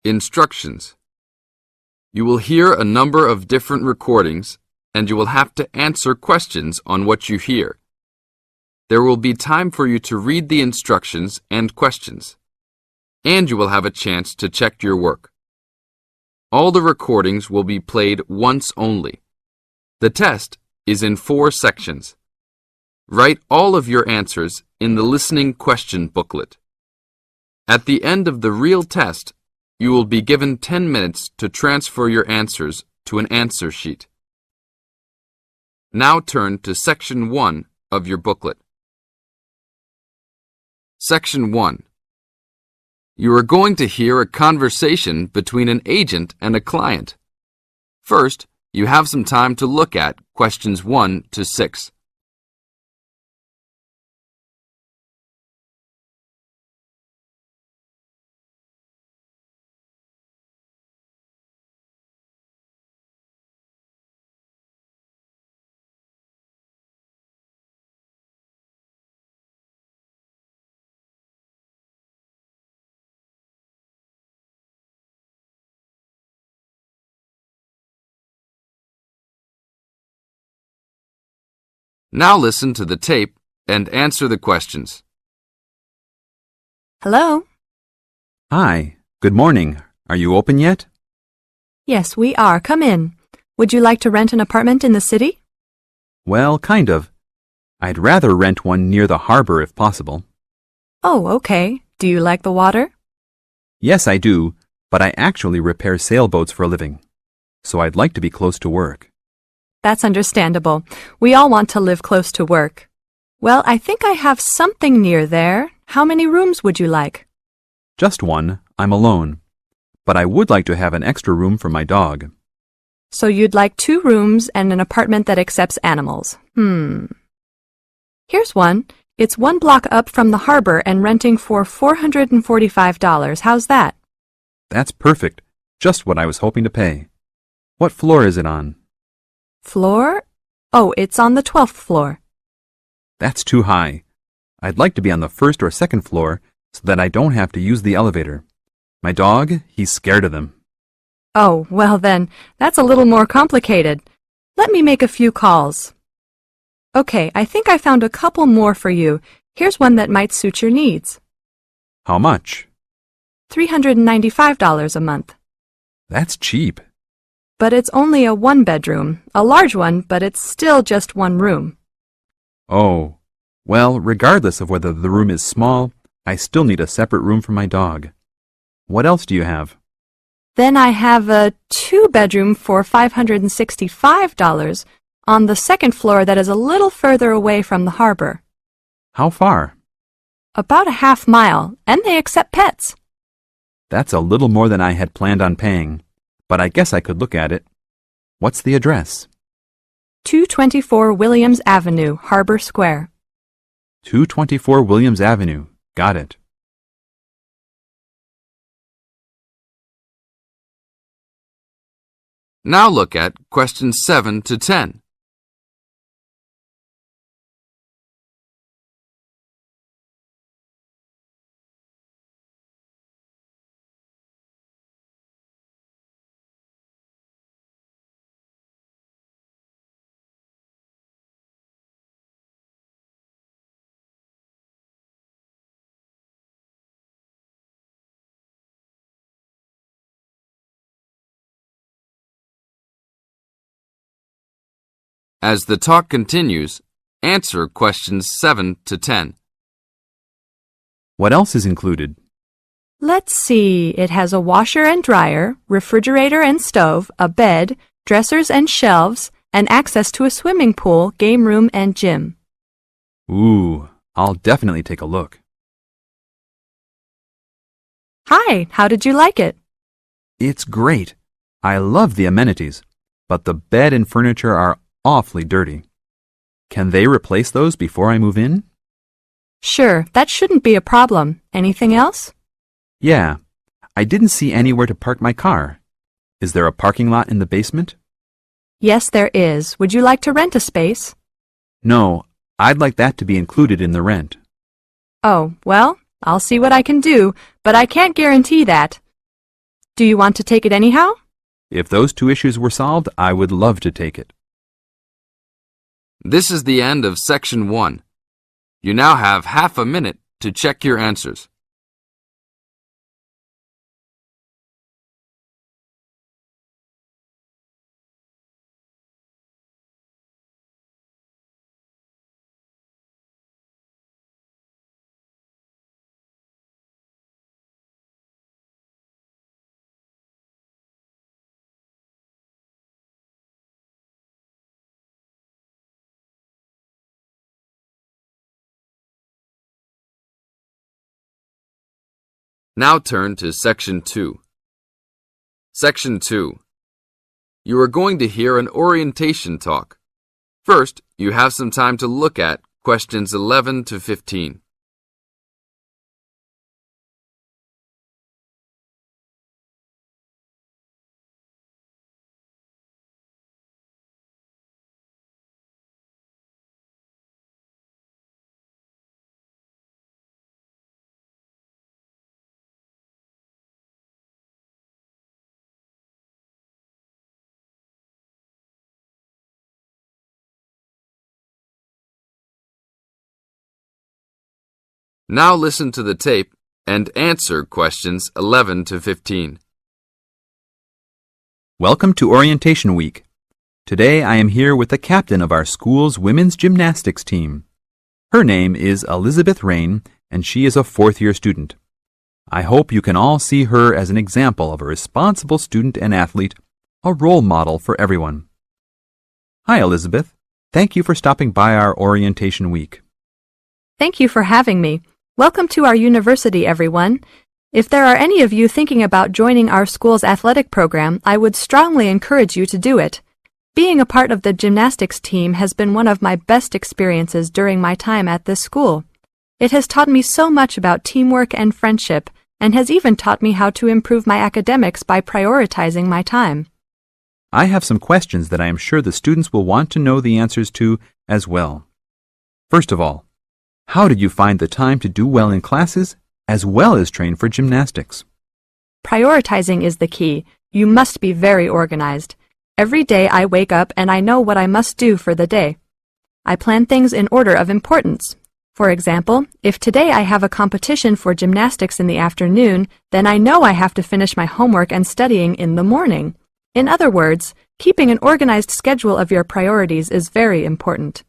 Instructions. You will hear a number of different recordings, and you will have to answer questions on what you hear. There will be time for you to read the instructions and questions, and you will have a chance to check your work. All the recordings will be played once only. The test is in 4 sections. Write all of your answers in the listening question booklet. At the end of the real test, you will be given 10 minutes to transfer your answers to an answer sheet. Now turn to Section 1 of your booklet. Section 1. You are going to hear a conversation between an agent and a client. First, you have some time to look at questions 1 to 6. Now listen to the tape and answer the questions. Hello? Hi, good morning. Are you open yet? Yes, we are. Come in. Would you like to rent an apartment in the city? Well, kind of. I'd rather rent one near the harbor if possible. Oh, okay. Do you like the water? Yes, I do, but I actually repair sailboats for a living, so I'd like to be close to work. That's understandable. We all want to live close to work. Well, I think I have something near there. How many rooms would you like? Just one. I'm alone. But I would like to have an extra room for my dog. So you'd like 2 rooms and an apartment that accepts animals. Here's one. It's 1 block up from the harbor and renting for $445. How's that? That's perfect. Just what I was hoping to pay. What floor is it on? Floor? Oh, it's on the 12th floor. That's too high. I'd like to be on the 1st or 2nd floor so that I don't have to use the elevator. My dog, he's scared of them. Oh, well then, that's a little more complicated. Let me make a few calls. Okay, I think I found a couple more for you. Here's one that might suit your needs. How much? $395 a month. That's cheap. But it's only a 1-bedroom, a large one, but it's still just 1 room. Oh, well, regardless of whether the room is small, I still need a separate room for my dog. What else do you have? Then I have a 2-bedroom for $565 on the 2nd floor that is a little further away from the harbor. How far? About a half mile, and they accept pets. That's a little more than I had planned on paying, but I guess I could look at it. What's the address? 224 Williams Avenue, Harbor Square. 224 Williams Avenue. Got it. Now look at questions 7 to 10. As the talk continues, answer questions 7 to 10. What else is included? Let's see, it has a washer and dryer, refrigerator and stove, a bed, dressers and shelves, and access to a swimming pool, game room, and gym. Ooh, I'll definitely take a look. Hi, how did you like it? It's great. I love the amenities, but the bed and furniture are awfully dirty. Can they replace those before I move in? Sure, that shouldn't be a problem. Anything else? Yeah, I didn't see anywhere to park my car. Is there a parking lot in the basement? Yes, there is. Would you like to rent a space? No, I'd like that to be included in the rent. Oh, well, I'll see what I can do, but I can't guarantee that. Do you want to take it anyhow? If those two issues were solved, I would love to take it. This is the end of Section 1. You now have half a minute to check your answers. Now turn to Section 2. Section 2. You are going to hear an orientation talk. First, you have some time to look at questions 11 to 15. Now listen to the tape and answer questions 11 to 15. Welcome to Orientation Week. Today I am here with the captain of our school's women's gymnastics team. Her name is Elizabeth Rain, and she is a fourth-year student. I hope you can all see her as an example of a responsible student and athlete, a role model for everyone. Hi, Elizabeth. Thank you for stopping by our Orientation Week. Thank you for having me. Welcome to our university, everyone. If there are any of you thinking about joining our school's athletic program, I would strongly encourage you to do it. Being a part of the gymnastics team has been one of my best experiences during my time at this school. It has taught me so much about teamwork and friendship, and has even taught me how to improve my academics by prioritizing my time. I have some questions that I am sure the students will want to know the answers to as well. First of all, how did you find the time to do well in classes as well as train for gymnastics? Prioritizing is the key. You must be very organized. Every day I wake up and I know what I must do for the day. I plan things in order of importance. For example, if today I have a competition for gymnastics in the afternoon, then I know I have to finish my homework and studying in the morning. In other words, keeping an organized schedule of your priorities is very important.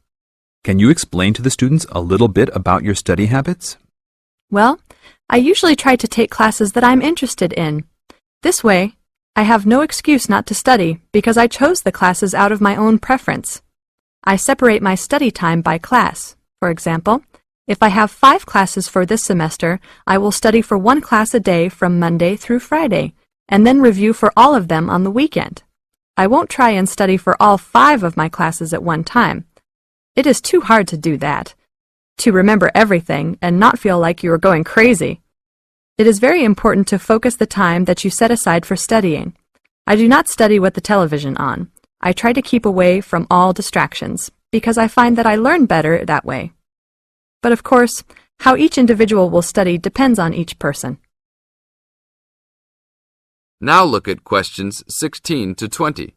Can you explain to the students a little bit about your study habits? Well, I usually try to take classes that I'm interested in. This way, I have no excuse not to study because I chose the classes out of my own preference. I separate my study time by class. For example, if I have 5 classes for this semester, I will study for 1 class a day from Monday through Friday, and then review for all of them on the weekend. I won't try and study for all 5 of my classes at one time. It is too hard to do that, to remember everything and not feel like you are going crazy. It is very important to focus the time that you set aside for studying. I do not study with the television on. I try to keep away from all distractions, because I find that I learn better that way. But of course, how each individual will study depends on each person. Now look at questions 16 to 20.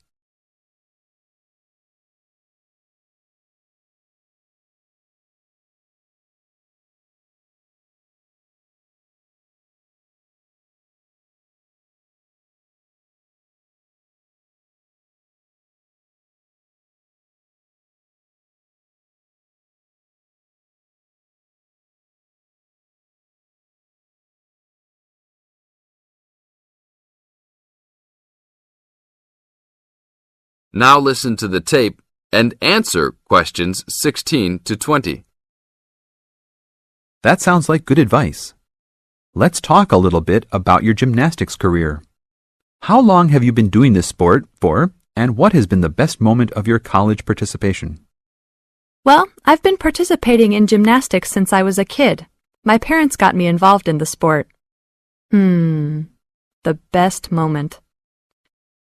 Now listen to the tape and answer questions 16 to 20. That sounds like good advice. Let's talk a little bit about your gymnastics career. How long have you been doing this sport for, and what has been the best moment of your college participation? Well, I've been participating in gymnastics since I was a kid. My parents got me involved in the sport. The best moment.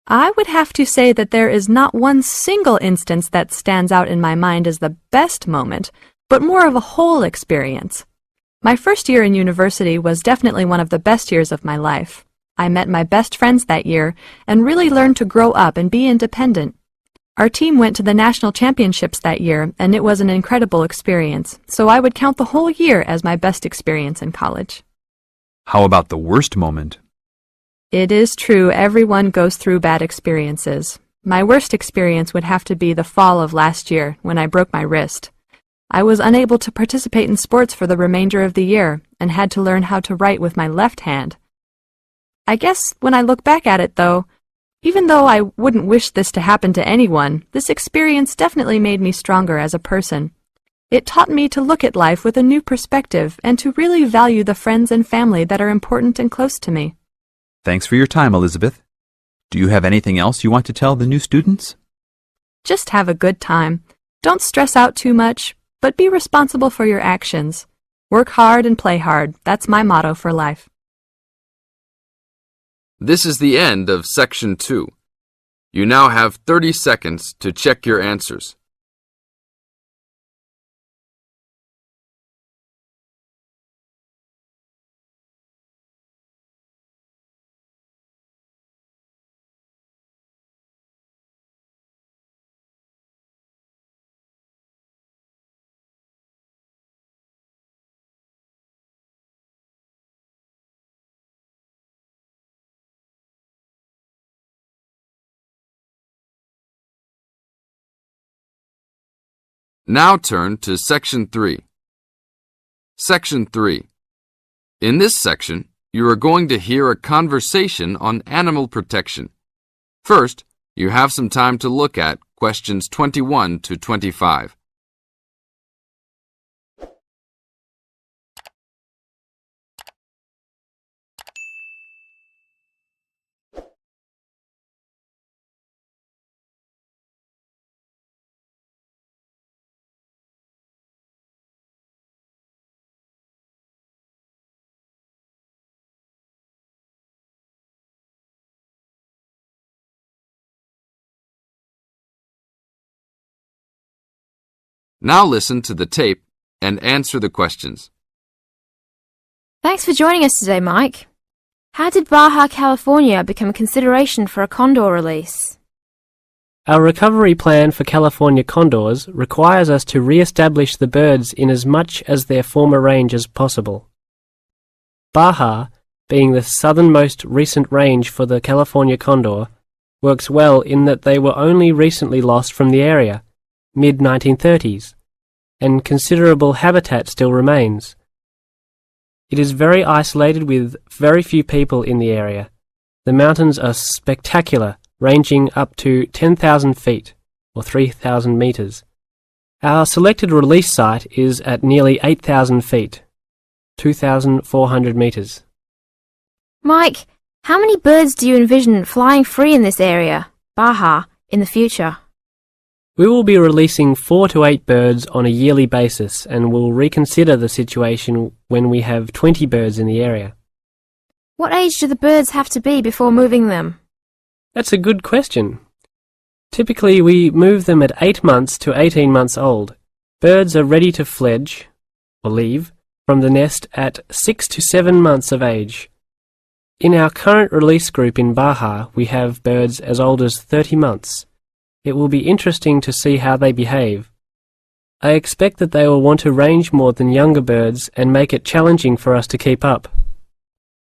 I would have to say that there is not one single instance that stands out in my mind as the best moment, but more of a whole experience. My first year in university was definitely one of the best years of my life. I met my best friends that year and really learned to grow up and be independent. Our team went to the national championships that year, and it was an incredible experience, so I would count the whole year as my best experience in college. How about the worst moment? It is true everyone goes through bad experiences. My worst experience would have to be the fall of last year when I broke my wrist. I was unable to participate in sports for the remainder of the year and had to learn how to write with my left hand. I guess when I look back at it, though, even though I wouldn't wish this to happen to anyone, this experience definitely made me stronger as a person. It taught me to look at life with a new perspective and to really value the friends and family that are important and close to me. Thanks for your time, Elizabeth. Do you have anything else you want to tell the new students? Just have a good time. Don't stress out too much, but be responsible for your actions. Work hard and play hard. That's my motto for life. This is the end of Section 2. You now have 30 seconds to check your answers. Now turn to Section 3. Section 3. In this section, you are going to hear a conversation on animal protection. First, you have some time to look at questions 21 to 25. Now listen to the tape and answer the questions. Thanks for joining us today, Mike. How did Baja California become a consideration for a condor release? Our recovery plan for California condors requires us to re-establish the birds in as much as their former range as possible. Baja, being the southernmost recent range for the California condor, works well in that they were only recently lost from the area, mid-1930s, and considerable habitat still remains. It is very isolated with very few people in the area. The mountains are spectacular, ranging up to 10,000 feet, or 3,000 meters. Our selected release site is at nearly 8,000 feet, 2,400 meters. Mike, how many birds do you envision flying free in this area, Baja, in the future? We will be releasing 4 to 8 birds on a yearly basis and will reconsider the situation when we have 20 birds in the area. What age do the birds have to be before moving them? That's a good question. Typically, we move them at 8 months to 18 months old. Birds are ready to fledge, or leave, from the nest at 6 to 7 months of age. In our current release group in Baja, we have birds as old as 30 months. It will be interesting to see how they behave. I expect that they will want to range more than younger birds and make it challenging for us to keep up.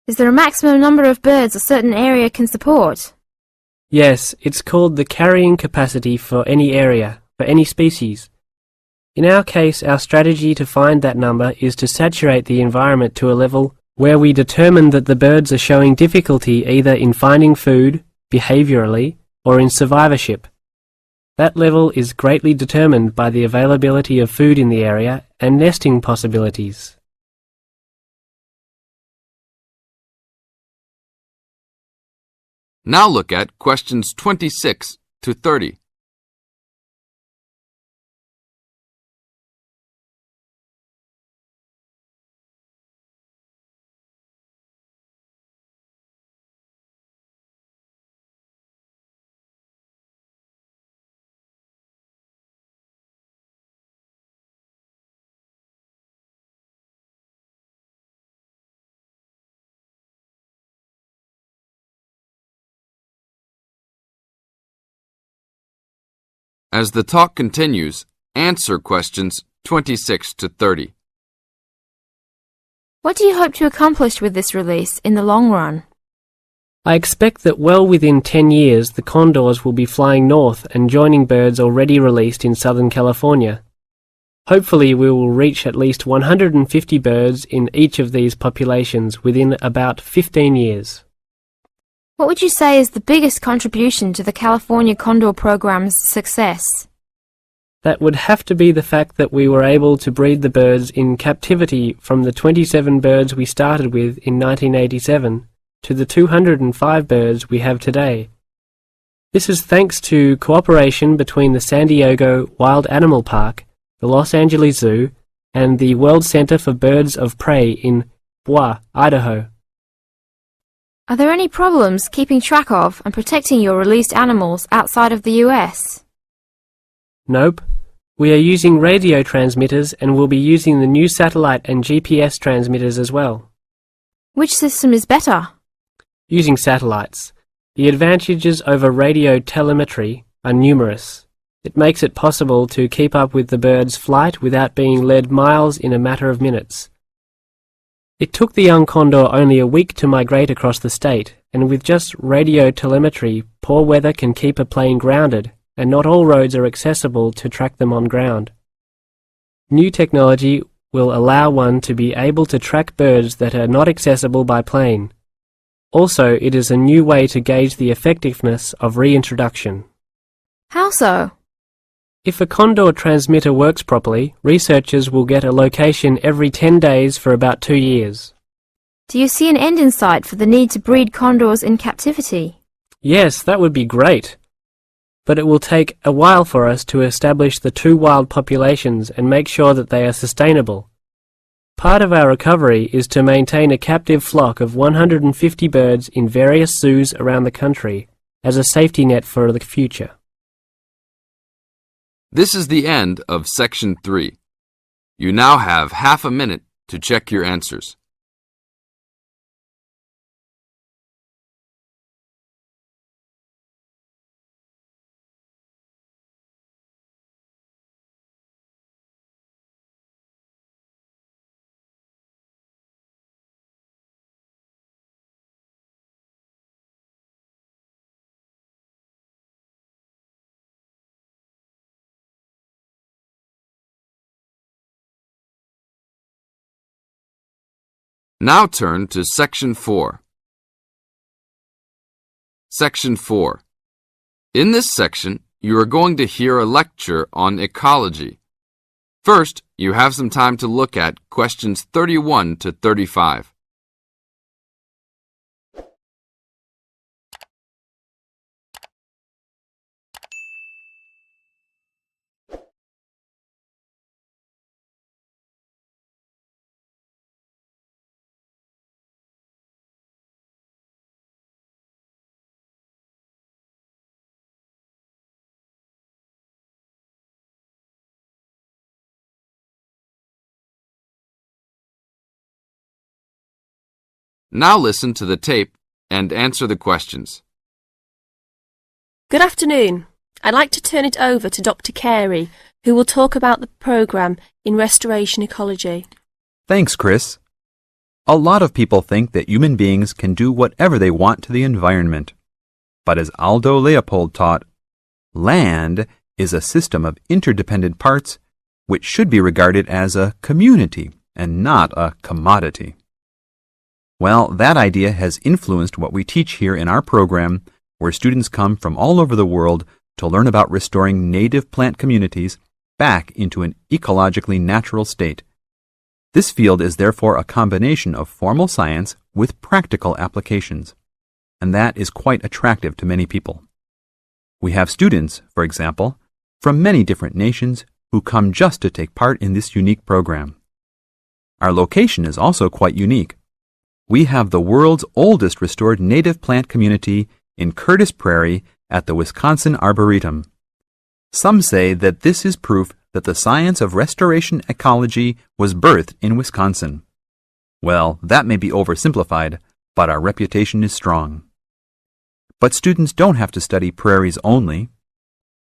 Is there a maximum number of birds a certain area can support? Yes, it's called the carrying capacity for any area, for any species. In our case, our strategy to find that number is to saturate the environment to a level where we determine that the birds are showing difficulty either in finding food, behaviorally, or in survivorship. That level is greatly determined by the availability of food in the area and nesting possibilities. Now look at questions 26 to 30. As the talk continues, answer questions 26 to 30. What do you hope to accomplish with this release in the long run? I expect that well within 10 years the condors will be flying north and joining birds already released in Southern California. Hopefully we will reach at least 150 birds in each of these populations within about 15 years. What would you say is the biggest contribution to the California Condor program's success? That would have to be the fact that we were able to breed the birds in captivity from the 27 birds we started with in 1987 to the 205 birds we have today. This is thanks to cooperation between the San Diego Wild Animal Park, the Los Angeles Zoo, and the World Center for Birds of Prey in Boise, Idaho. Are there any problems keeping track of and protecting your released animals outside of the US? Nope. We are using radio transmitters and will be using the new satellite and GPS transmitters as well. Which system is better? Using satellites. The advantages over radio telemetry are numerous. It makes it possible to keep up with the bird's flight without being led miles in a matter of minutes. It took the young condor only a week to migrate across the state, and with just radio telemetry, poor weather can keep a plane grounded, and not all roads are accessible to track them on ground. New technology will allow one to be able to track birds that are not accessible by plane. Also, it is a new way to gauge the effectiveness of reintroduction. How so? If a condor transmitter works properly, researchers will get a location every 10 days for about 2 years. Do you see an end in sight for the need to breed condors in captivity? Yes, that would be great. But it will take a while for us to establish the two wild populations and make sure that they are sustainable. Part of our recovery is to maintain a captive flock of 150 birds in various zoos around the country as a safety net for the future. This is the end of Section 3. You now have half a minute to check your answers. Now turn to Section 4. Section 4. In this section, you are going to hear a lecture on ecology. First, you have some time to look at questions 31 to 35. Now listen to the tape and answer the questions. Good afternoon. I'd like to turn it over to Dr. Carey, who will talk about the programme in restoration ecology. Thanks, Chris. A lot of people think that human beings can do whatever they want to the environment. But as Aldo Leopold taught, land is a system of interdependent parts which should be regarded as a community and not a commodity. Well, that idea has influenced what we teach here in our program, where students come from all over the world to learn about restoring native plant communities back into an ecologically natural state. This field is therefore a combination of formal science with practical applications, and that is quite attractive to many people. We have students, for example, from many different nations who come just to take part in this unique program. Our location is also quite unique. We have the world's oldest restored native plant community in Curtis Prairie at the Wisconsin Arboretum. Some say that this is proof that the science of restoration ecology was birthed in Wisconsin. Well, that may be oversimplified, but our reputation is strong. But students don't have to study prairies only.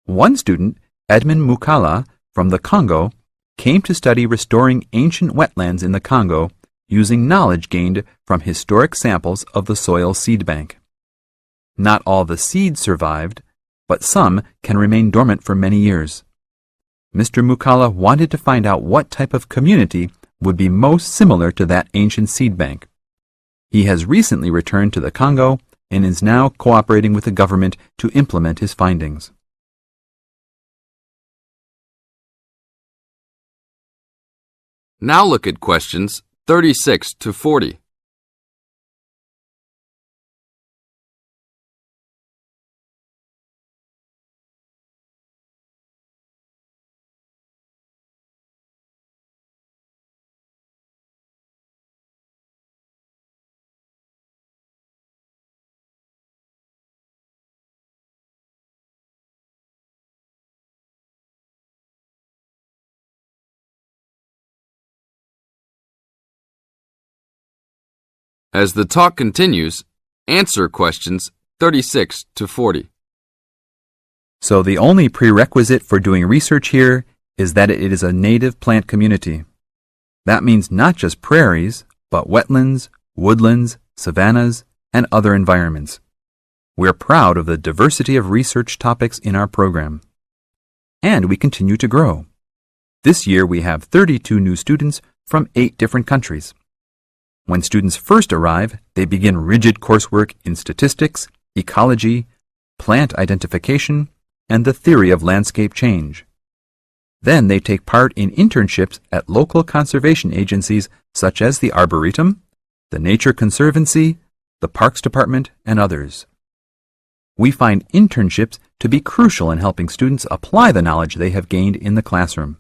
One student Edmund Mukala from the Congo came to study restoring ancient wetlands in the Congo using knowledge gained from historic samples of the soil seed bank. Not all the seeds survived, but some can remain dormant for many years. Mr. Mukala wanted to find out what type of community would be most similar to that ancient seed bank. He has recently returned to the Congo and is now cooperating with the government to implement his findings. Now look at questions 36 to 40. As the talk continues, answer questions 36 to 40. So the only prerequisite for doing research here is that it is a native plant community. That means not just prairies, but wetlands, woodlands, savannas, and other environments. We're proud of the diversity of research topics in our program. And we continue to grow. This year we have 32 new students from 8 different countries. When students first arrive, they begin rigid coursework in statistics, ecology, plant identification, and the theory of landscape change. Then they take part in internships at local conservation agencies such as the Arboretum, the Nature Conservancy, the Parks Department, and others. We find internships to be crucial in helping students apply the knowledge they have gained in the classroom.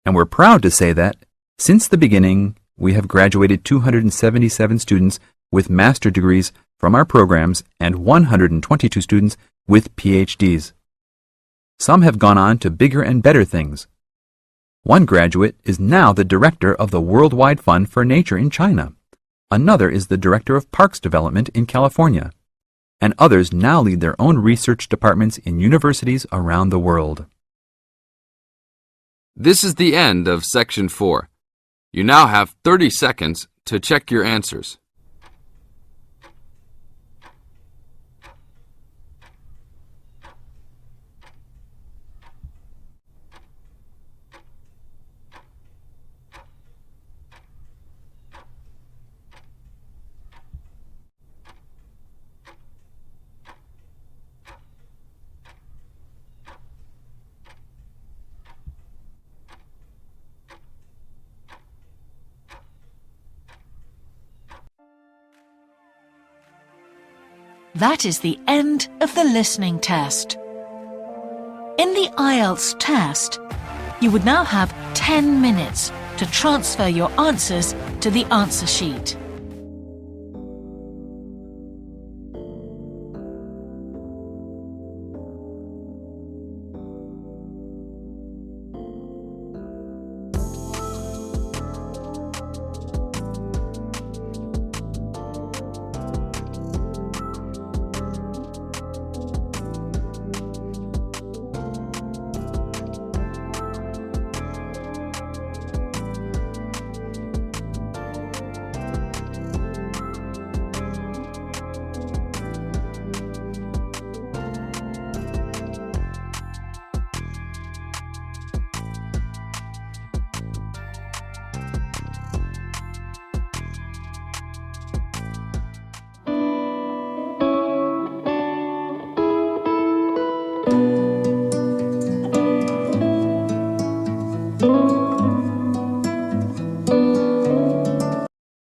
And we're proud to say that, since the beginning, we have graduated 277 students with master degrees from our programs and 122 students with PhDs. Some have gone on to bigger and better things. One graduate is now the director of the Worldwide Fund for Nature in China. Another is the director of Parks Development in California. And others now lead their own research departments in universities around the world. This is the end of Section 4. You now have 30 seconds to check your answers. That is the end of the listening test. In the IELTS test, you would now have 10 minutes to transfer your answers to the answer sheet.